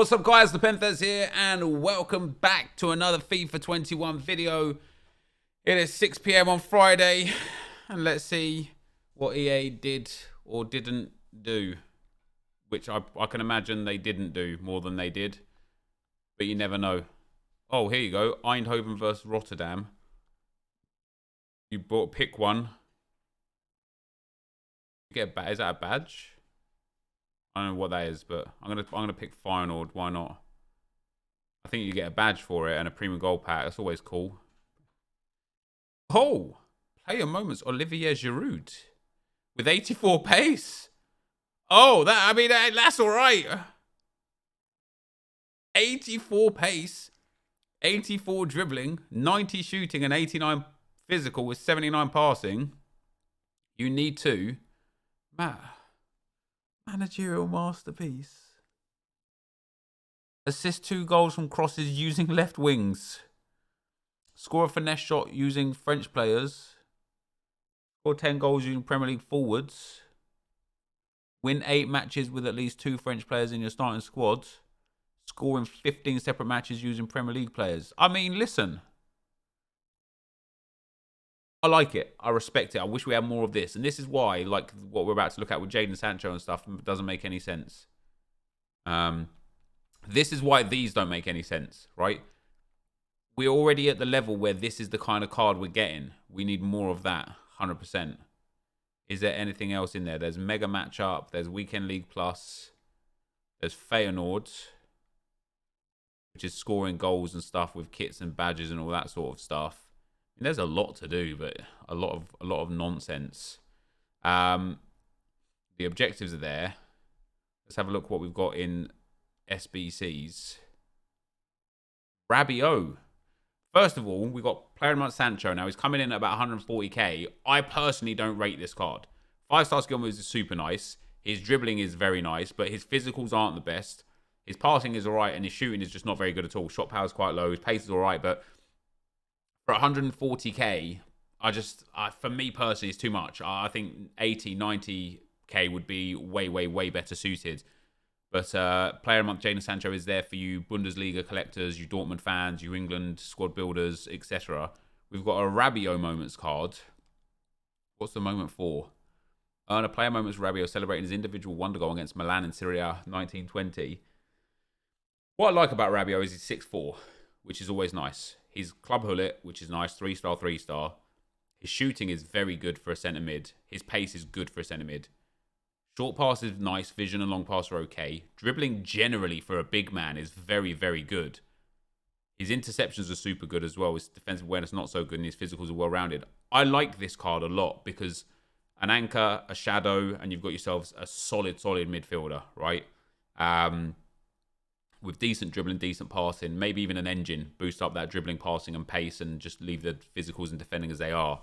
What's up guys, NepentheZ here and welcome back to another FIFA 21 video. It is 6 PM on Friday and let's see what EA did or didn't do. Which I can imagine they didn't do more than they did. But you never know. Oh, here you go. Eindhoven versus Rotterdam. You pick one. You get is that a badge? I don't know what that is, but I'm gonna pick Feyenoord. Why not? I think you get a badge for it and a premium gold pack. That's always cool. Oh, player moments. Olivier Giroud with 84 pace. Oh, that's all right. 84 pace, 84 dribbling, 90 shooting, and 89 physical with 79 passing. You need to, managerial masterpiece. Assist 2 goals from crosses using left wings. Score a finesse shot using French players. Score 10 goals using Premier League forwards. Win 8 matches with at least 2 French players in your starting squad. Score in 15 separate matches using Premier League players. I mean, listen. I like it. I respect it. I wish we had more of this. And this is why, like what we're about to look at with Jadon Sancho and stuff, doesn't make any sense. This is why these don't make any sense, right? We're already at the level where this is the kind of card we're getting. We need more of that, 100%. Is there anything else in there? There's Mega Matchup. There's Weekend League Plus. There's Feyenoord, which is scoring goals and stuff with kits and badges and all that sort of stuff. There's a lot to do, but a lot of nonsense. The objectives are there. Let's have a look what we've got in SBCs. Rabiot. First of all, we've got player of the month Sancho. Now he's coming in at about 140k. I personally don't rate this card. 5-star skill moves is super nice. His dribbling is very nice, but his physicals aren't the best. His passing is alright, and his shooting is just not very good at all. Shot power is quite low. His pace is alright, but for 140k, for me personally, it's too much. I think 80, 90k would be way better suited. But player of the month Jadon Sancho is there for you Bundesliga collectors, you Dortmund fans, you England squad builders, etc. We've got a Rabiot moments card. What's the moment for? Earn a player moments Rabiot celebrating his individual wonder goal against Milan in Serie A 1920. What I like about Rabiot is he's 6'4", which is always nice. He's club hullet, which is nice, 3-star, 3-star. His shooting is very good for a centre mid. His pace is good for a centre mid. Short pass is nice, vision and long pass are okay. Dribbling generally for a big man is very good. His interceptions are super good as well. His defensive awareness not so good, and his physicals are well-rounded. I like this card a lot because an anchor, a shadow, and you've got yourselves a solid midfielder, right? With decent dribbling, decent passing, maybe even an engine, boost up that dribbling, passing and pace and just leave the physicals and defending as they are.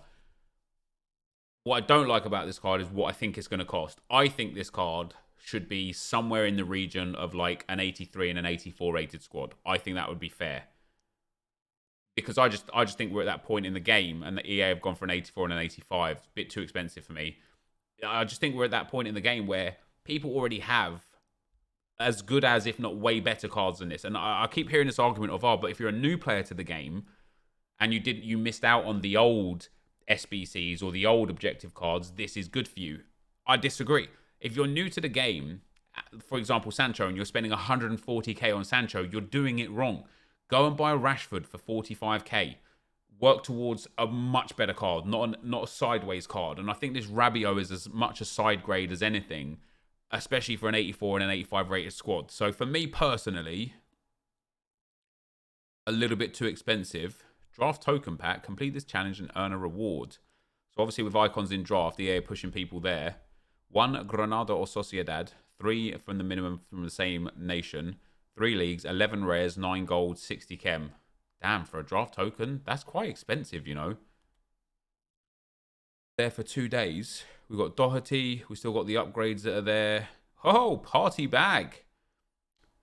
What I don't like about this card is what I think it's going to cost. I think this card should be somewhere in the region of like an 83 and an 84 rated squad. I think that would be fair. Because I just think we're at that point in the game and the EA have gone for an 84 and an 85. It's a bit too expensive for me. I just think we're at that point in the game where people already have as good as, if not way better cards than this. And I keep hearing this argument of, but if you're a new player to the game and you missed out on the old SBCs or the old objective cards, this is good for you. I disagree. If you're new to the game, for example, Sancho, and you're spending 140k on Sancho, you're doing it wrong. Go and buy a Rashford for 45k. Work towards a much better card, not a sideways card. And I think this Rabiot is as much a side grade as anything, especially for an 84 and an 85 rated squad. So for me personally, a little bit too expensive. Draft token pack, complete this challenge and earn a reward. So obviously with icons in draft, the EA are pushing people there. 1 Granada or Sociedad, 3 from the minimum from the same nation, 3 leagues, 11 rares, 9 gold, 60 chem. Damn, for a draft token, that's quite expensive, you know. There for 2 days. We've got Doherty. We've still got the upgrades that are there. Oh, party bag.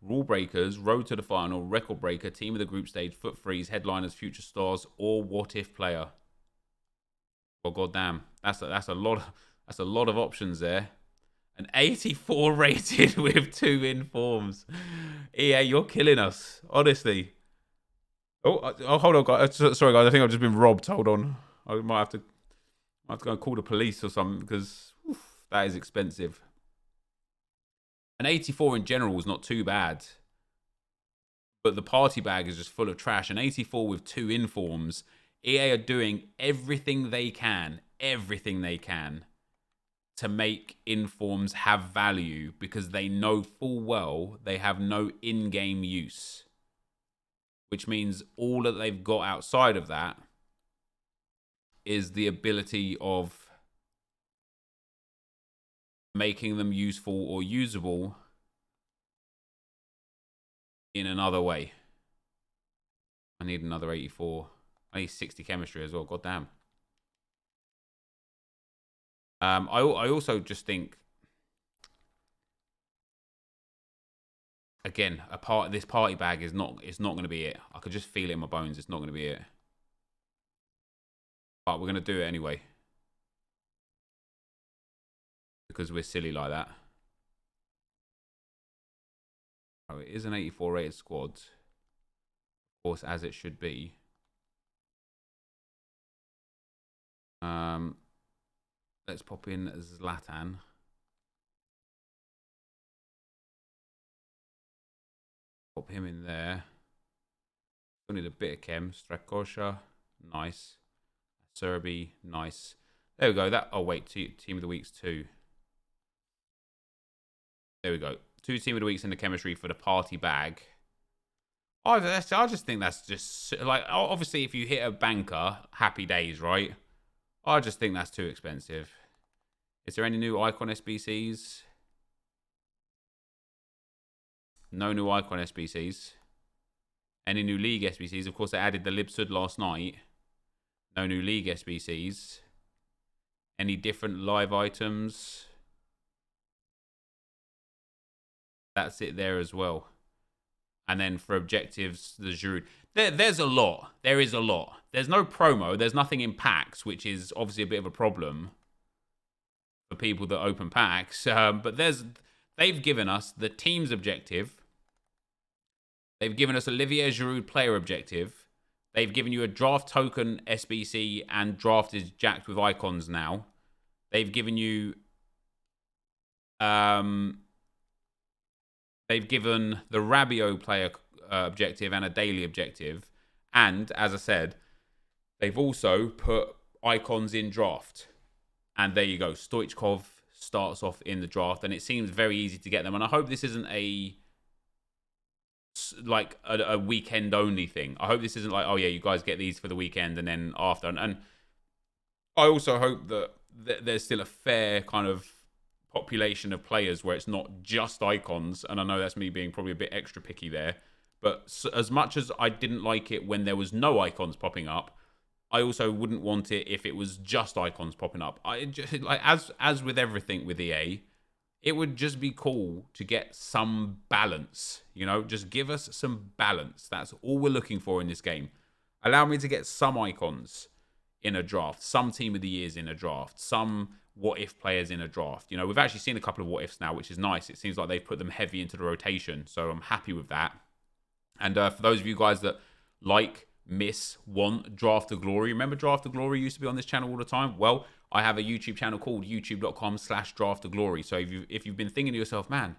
Rule breakers, road to the final, record breaker, team of the group stage, foot freeze, headliners, future stars, or what if player. Well, goddamn, that's a lot of options there. An 84 rated with 2 informs. EA, you're killing us. Honestly. Oh, hold on, guys. Sorry, guys. I think I've just been robbed. Hold on. I might have to go and call the police or something because that is expensive. An 84 in general is not too bad. But the party bag is just full of trash. An 84 with 2 informs. EA are doing everything they can to make informs have value because they know full well they have no in-game use. Which means all that they've got outside of that is the ability of making them useful or usable in another way. I need another 84. I need 60 chemistry as well. God damn. I also just think, again, this party bag is not. It's not going to be it. I could just feel it in my bones. It's not going to be it. But we're going to do it anyway because we're silly like that. Oh, it is an 84 rated squad, of course, as it should be. Let's pop in Zlatan. Pop him in there. Still need a bit of chem. Strakosha, nice. Serbi, nice. There we go. Oh wait, team of the week's 2. There we go. 2 team of the weeks in the chemistry for the party bag. I just think that's just like, obviously if you hit a banker, happy days, right? I just think that's too expensive. Is there any new icon SBCs? No new icon SBCs. Any new league SBCs? Of course, they added the Libsud last night. No new league SBCs. Any different live items? That's it there as well. And then for objectives, the Giroud. There's a lot. There is a lot. There's no promo. There's nothing in packs, which is obviously a bit of a problem for people that open packs. But they've given us the team's objective. They've given us Olivier Giroud player objective. They've given you a draft token SBC and draft is jacked with icons now. They've given you... They've given the Rabiot player objective and a daily objective. And, as I said, they've also put icons in draft. And there you go. Stoichkov starts off in the draft. And it seems very easy to get them. And I hope this isn't a weekend-only thing. I hope this isn't like, oh, yeah, you guys get these for the weekend and then after. And I also hope that there's still a fair kind of population of players where it's not just icons, and I know that's me being probably a bit extra picky there, but as much as I didn't like it when there was no icons popping up, I also wouldn't want it if it was just icons popping up. I just, like, as with everything with EA, it would just be cool to get some balance, you know, just give us some balance. That's all we're looking for in this game. Allow me to get some icons in a draft, some team of the years in a draft, some what if players in a draft. You know, we've actually seen a couple of what ifs now, which is nice. It seems like they've put them heavy into the rotation, so I'm happy with that. And for those of you guys that like, miss, want Draft to Glory, remember Draft to Glory used to be on this channel all the time? Well, I have a YouTube channel called youtube.com/Draft to Glory. So if you've been thinking to yourself, man,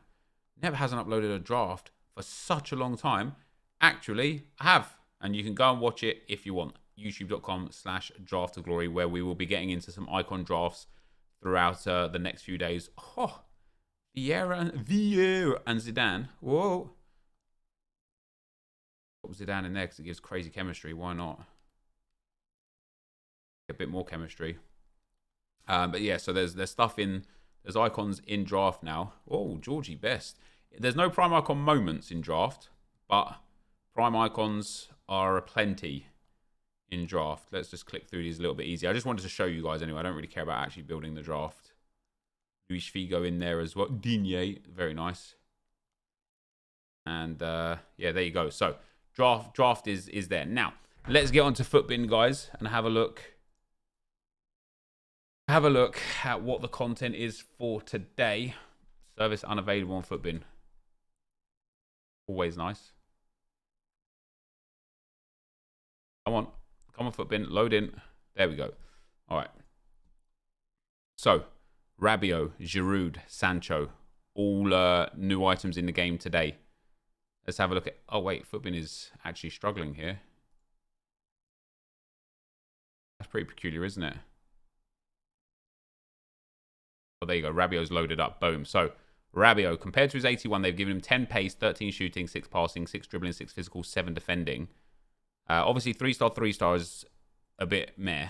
Neb hasn't uploaded a draft for such a long time, actually, I have. And you can go and watch it if you want. youtube.com/Draft to Glory, where we will be getting into some icon drafts throughout the next few days. Oh, Vieira and Zidane. Whoa. Put Zidane in there because it gives crazy chemistry. Why not? A bit more chemistry. But yeah, so there's stuff in... There's icons in draft now. Oh, Georgie Best. There's no prime icon moments in draft, but prime icons are aplenty in draft. Let's just click through these a little bit easier. I just wanted to show you guys anyway. I don't really care about actually building the draft. Luis Figo in there as well. Digne, very nice. And yeah, there you go. So draft is there. Now, let's get on to Footbin, guys, and have a look. Have a look at what the content is for today. Service unavailable on Footbin. Always nice. Come on. Come on, Footbin. Load in. There we go. All right. So, Rabiot, Giroud, Sancho. All new items in the game today. Let's have a look at... Oh, wait. Footbin is actually struggling here. That's pretty peculiar, isn't it? Oh, there you go. Rabiot's loaded up. Boom. So, Rabiot, compared to his 81, they've given him 10 pace, 13 shooting, 6 passing, 6 dribbling, 6 physical, 7 defending. Obviously, 3-star, 3-star is a bit meh.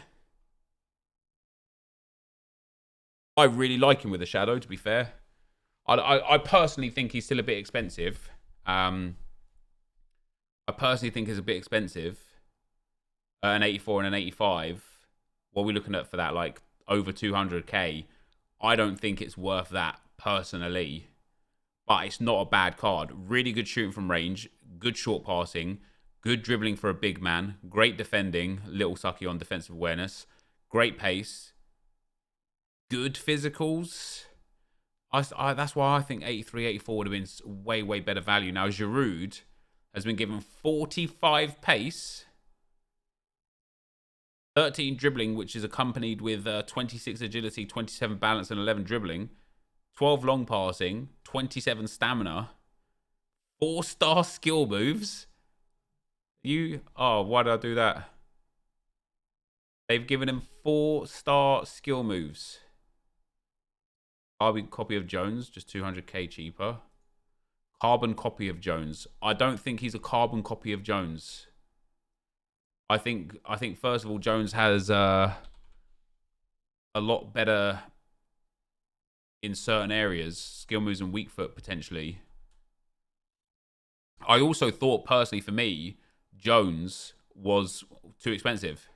I really like him with a shadow, to be fair. I personally think he's still a bit expensive. I personally think he's a bit expensive. An 84 and an 85. What are we looking at for that? Like, over 200k. I don't think it's worth that, personally. But it's not a bad card. Really good shooting from range. Good short passing. Good dribbling for a big man. Great defending. Little sucky on defensive awareness. Great pace. Good physicals. That's why I think 83, 84 would have been way, way better value. Now, Giroud has been given 45 pace. 13 dribbling, which is accompanied with 26 agility, 27 balance, and 11 dribbling. 12 long passing, 27 stamina. 4-star skill moves. Oh, why did I do that? They've given him 4-star skill moves. Carbon copy of Jones, just 200k cheaper. Carbon copy of Jones. I don't think he's a carbon copy of Jones. I think first of all, Jones has a lot better in certain areas, skill moves and weak foot potentially. I also thought personally for me, Jones was too expensive.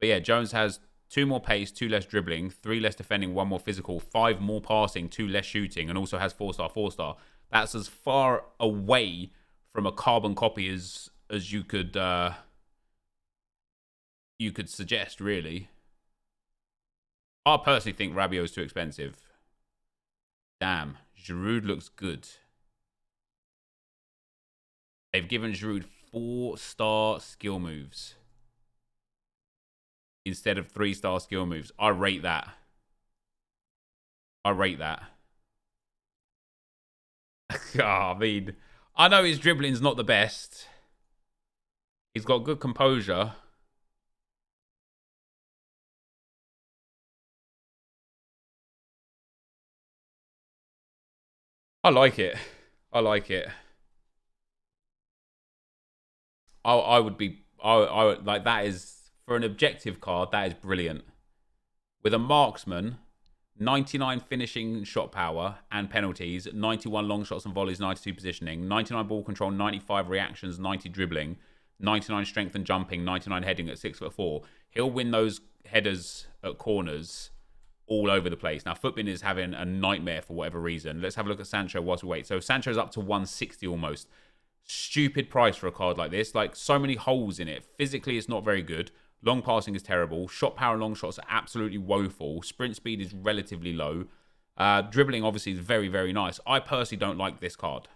But yeah, Jones has 2 more pace, 2 less dribbling, 3 less defending, 1 more physical, 5 more passing, 2 less shooting, and also has 4-star, 4-star. That's as far away from a carbon copy as you could suggest, really. I personally think Rabiot is too expensive. Damn, Giroud looks good. They've given Giroud 4-star skill moves instead of 3-star skill moves. I rate that. I rate that. I mean, I know his dribbling's not the best. He's got good composure. I like it. I like it. I would like, that is, for an objective card, that is brilliant. With a marksman, 99 finishing shot power and penalties, 91 long shots and volleys, 92 positioning, 99 ball control, 95 reactions, 90 dribbling, 99 strength and jumping, 99 heading at 6'4". He'll win those headers at corners all over the place. Now, Footbin is having a nightmare for whatever reason. Let's have a look at Sancho whilst we wait. So Sancho's up to 160 almost. Stupid price for a card like this. Like, so many holes in it. Physically, it's not very good. Long passing is terrible. Shot power and long shots are absolutely woeful. Sprint speed is relatively low. Dribbling, obviously, is very, very nice. I personally don't like this card.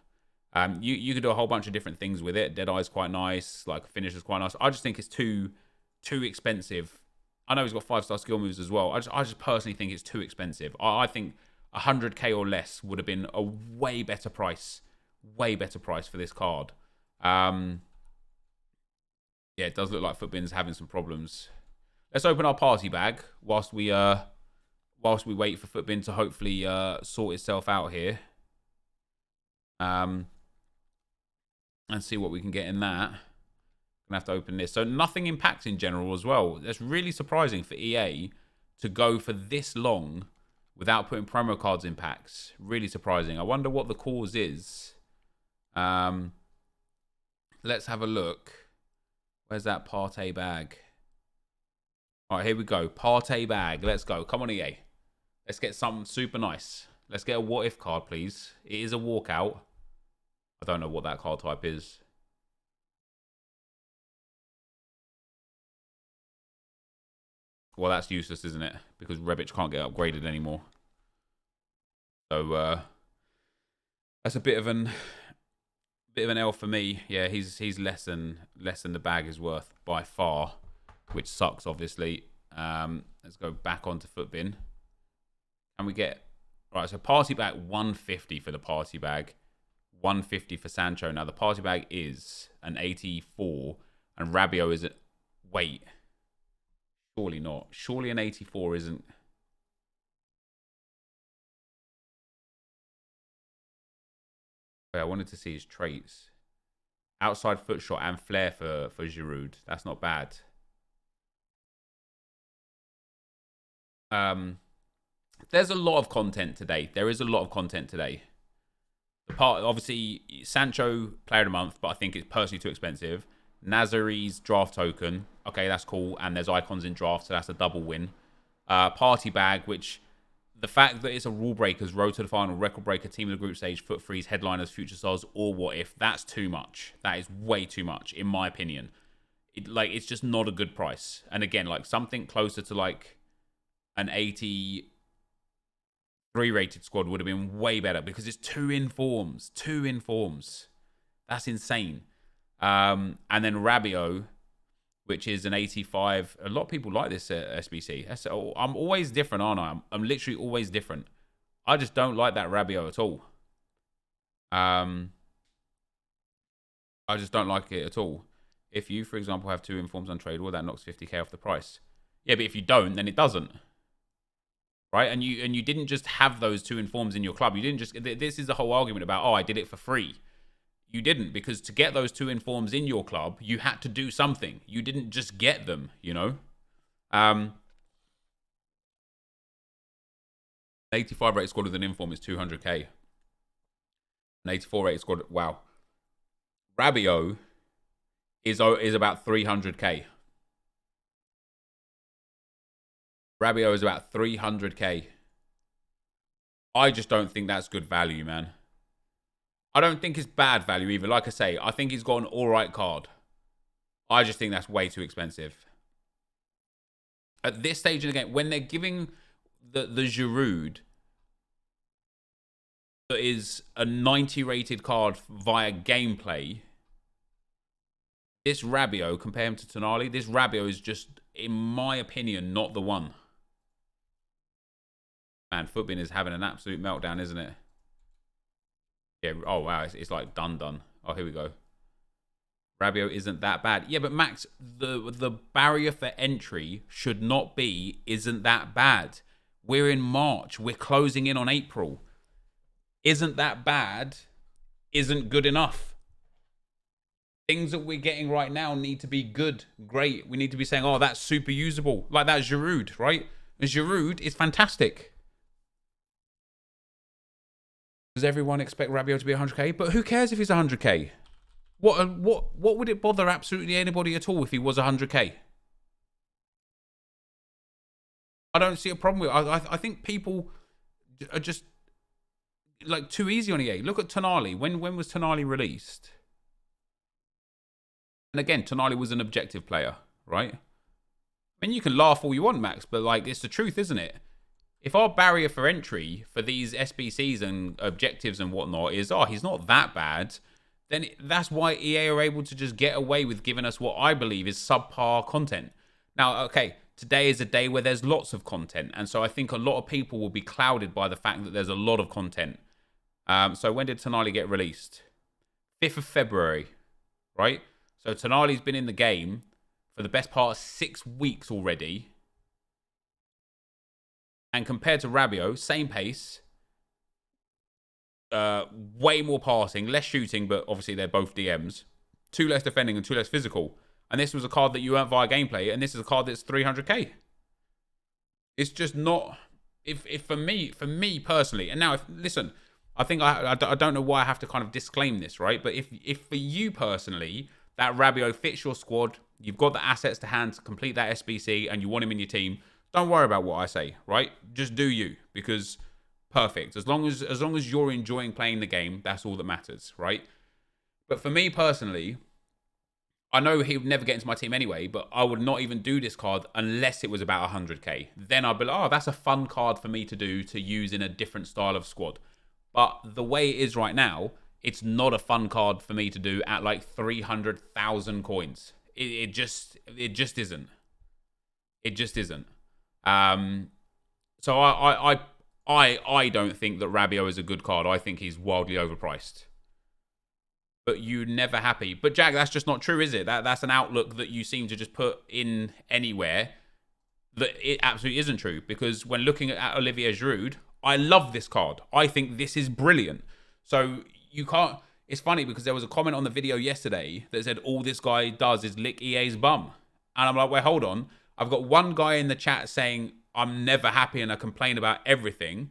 You could do a whole bunch of different things with it. Deadeye's quite nice. Like, finish is quite nice. I just think it's too expensive. I know he's got 5-star skill moves as well. I just personally think it's too expensive. I think 100k or less would have been a way better price. Way better price for this card. Yeah, it does look like Footbin's having some problems. Let's open our party bag whilst we wait for Footbin to hopefully sort itself out here. And see what we can get in that. Gonna have to open this. So nothing impact in general as well. That's really surprising for EA to go for this long without putting promo cards in packs. Really surprising. I wonder what the cause is. Let's have a look. Where's that party bag? All right, here we go. Party bag. Let's go. Come on, EA. Let's get something super nice. Let's get a what if card, please. It is a walkout. I don't know what that card type is. Well, that's useless, isn't it? Because Rebic can't get upgraded anymore. So, That's a bit of an L for me. Yeah, he's less than the bag is worth by far, which sucks obviously. Let's go back onto Footbin. And we get right, so party bag 150 for the party bag, 150 for Sancho. Now the party bag is an 84 and Rabiot is at wait. Surely not. Surely an 84 isn't. I wanted to see his traits. Outside foot shot and flair for Giroud. That's not bad. There's a lot of content today. There is a lot of content today. The part, obviously, Sancho player of the month, but I think it's personally too expensive. Nazari's draft token. Okay, that's cool. And there's icons in draft, so that's a double win. Party bag, which the fact that it's a rule breakers, road to the final, record breaker, team of the group stage, foot freeze, headliners, future stars, or what if, that's too much. That is way too much, in my opinion. It's just not a good price. And again, like something closer to like an 83 rated squad would have been way better because it's two informs. That's insane. And then Rabiot, which is an 85. A lot of people like this SBC. I'm always different, aren't I? I'm literally always different. I just don't like that Rabiot at all. I just don't like it at all. If you, for example, have two informs untradeable, that knocks 50k off the price. Yeah, but if you don't, then it doesn't. Right? And you didn't just have those two informs in your club. You didn't just... This is the whole argument about, oh, I did it for free. You didn't, because to get those two informs in your club, you had to do something. You didn't just get them, you know? 85 rated squad with an inform is 200k. An 84 rated squad... Wow. Rabiot is about 300k. Rabiot is about 300k. I just don't think that's good value, man. I don't think it's bad value either. Like I say, I think he's got an alright card. I just think that's way too expensive. At this stage in the game, when they're giving the Giroud that is a 90 rated card via gameplay, this Rabiot, compare him to Tonali, this Rabiot is just, in my opinion, not the one. Man, Footbin is having an absolute meltdown, isn't it? Yeah, oh wow, it's like done. Oh, here we go. Rabiot isn't that bad. Yeah, but Max, the barrier for entry should not be isn't that bad. We're in March. We're closing in on April. Isn't that bad isn't good enough. Things that we're getting right now need to be good, great. We need to be saying, oh, that's super usable. Like that Giroud, right? And Giroud is fantastic. Does everyone expect Rabiot to be 100k? But who cares if he's 100k? What would it bother absolutely anybody at all if he was 100k? I don't see a problem with it. I think people are just like too easy on EA. Look at Tonali. When was Tonali released? And again, Tonali was an objective player, right? I mean, you can laugh all you want, Max, but like it's the truth, isn't it? If our barrier for entry for these SBCs and objectives and whatnot is, oh, he's not that bad, then that's why EA are able to just get away with giving us what I believe is subpar content. Now, okay, today is a day where there's lots of content, and so I think a lot of people will be clouded by the fact that there's a lot of content. So when did Tonali get released? 5th of February, right? So Tonali's been in the game for the best part of 6 weeks already. And compared to Rabiot, same pace. Way more passing, less shooting, but obviously they're both DMs. 2 less defending and 2 less physical. And this was a card that you earned via gameplay, and this is a card that's 300k. It's just not... If for me personally, and now, listen, I think I don't know why I have to kind of disclaim this, right? But if for you personally... that Rabiot fits your squad, you've got the assets to hand to complete that SBC, and you want him in your team, don't worry about what I say, right? Just do you, because perfect. As long as you're enjoying playing the game, that's all that matters, right? But for me personally, I know he would never get into my team anyway, but I would not even do this card unless it was about 100k. Then I'd be like, oh, that's a fun card for me to do to use in a different style of squad. But the way it is right now, it's not a fun card for me to do at like 300,000 coins. It just isn't. It just isn't. So I don't think that Rabiot is a good card. I think he's wildly overpriced. But you're never happy. But Jack, that's just not true, is it? That's an outlook that you seem to just put in anywhere. That it absolutely isn't true. Because when looking at Olivier Giroud, I love this card. I think this is brilliant. So you can't... It's funny because there was a comment on the video yesterday that said all this guy does is lick EA's bum. And I'm like, wait, hold on. I've got one guy in the chat saying I'm never happy and I complain about everything.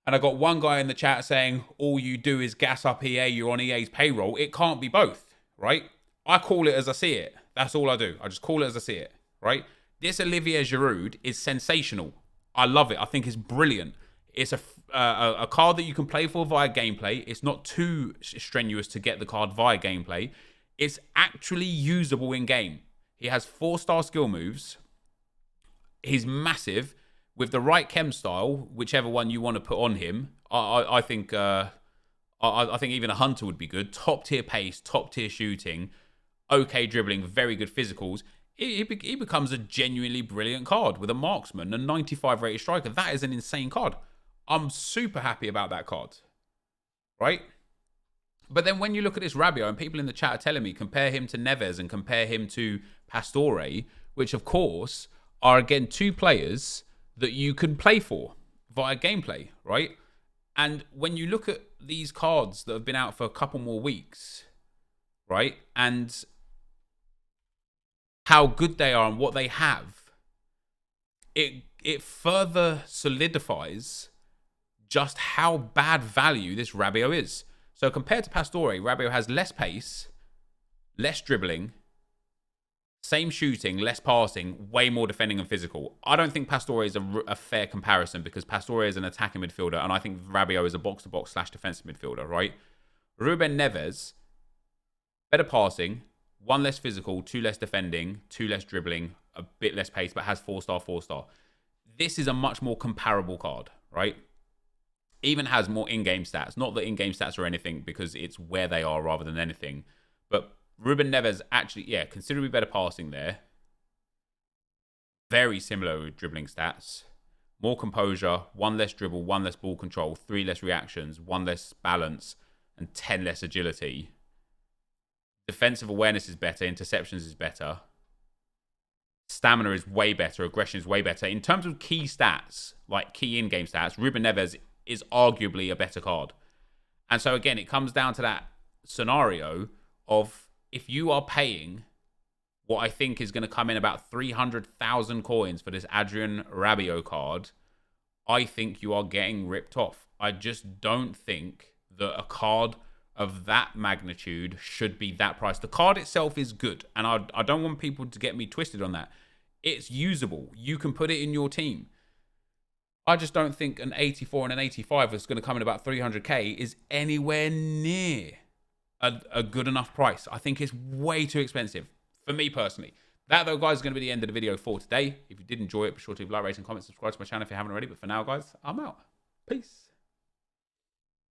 And I got one guy in the chat saying all you do is gas up EA, you're on EA's payroll. It can't be both, right? I call it as I see it. That's all I do. I just call it as I see it, right? This Olivier Giroud is sensational. I love it. I think it's brilliant. It's a card that you can play for via gameplay. It's not too strenuous to get the card via gameplay. It's actually usable in game. He has 4-star skill moves. He's massive. With the right chem style, whichever one you want to put on him, I think even a hunter would be good. Top tier pace, top tier shooting, okay dribbling, very good physicals. He becomes a genuinely brilliant card with a marksman, a 95 rated striker. That is an insane card. I'm super happy about that card, right? But then when you look at this Rabiot, and people in the chat are telling me, compare him to NepentheZ and compare him to Pastore, which of course are again two players that you can play for via gameplay, right? And when you look at these cards that have been out for a couple more weeks, right? And how good they are and what they have, it further solidifies just how bad value this Rabiot is. So compared to Pastore, Rabiot has less pace, less dribbling, same shooting, less passing, way more defending and physical. I don't think Pastore is a fair comparison because Pastore is an attacking midfielder and I think Rabiot is a box-to-box / defensive midfielder, right? Ruben Neves, better passing, 1 less physical, 2 less defending, 2 less dribbling, a bit less pace, but has 4-star, 4-star. This is a much more comparable card, right? Even has more in-game stats. Not that in-game stats are anything because it's where they are rather than anything. But Ruben Neves actually, yeah, considerably better passing there. Very similar with dribbling stats. More composure, 1 less dribble, 1 less ball control, 3 less reactions, 1 less balance, and 10 less agility. Defensive awareness is better. Interceptions is better. Stamina is way better. Aggression is way better. In terms of key stats, like key in-game stats, Ruben Neves is arguably a better card. And so again, it comes down to that scenario of if you are paying what I think is going to come in about 300,000 coins for this Adrien Rabiot card, I think you are getting ripped off. I just don't think that a card of that magnitude should be that price. The card itself is good, and I don't want people to get me twisted on that. It's usable. You can put it in your team. I just don't think an 84 and an 85 that's going to come in about 300k is anywhere near a good enough price. I think it's way too expensive for me personally. That, though, guys, is going to be the end of the video for today. If you did enjoy it, be sure to leave a like, rate, and comment, subscribe to my channel if you haven't already. But for now, guys, I'm out. Peace.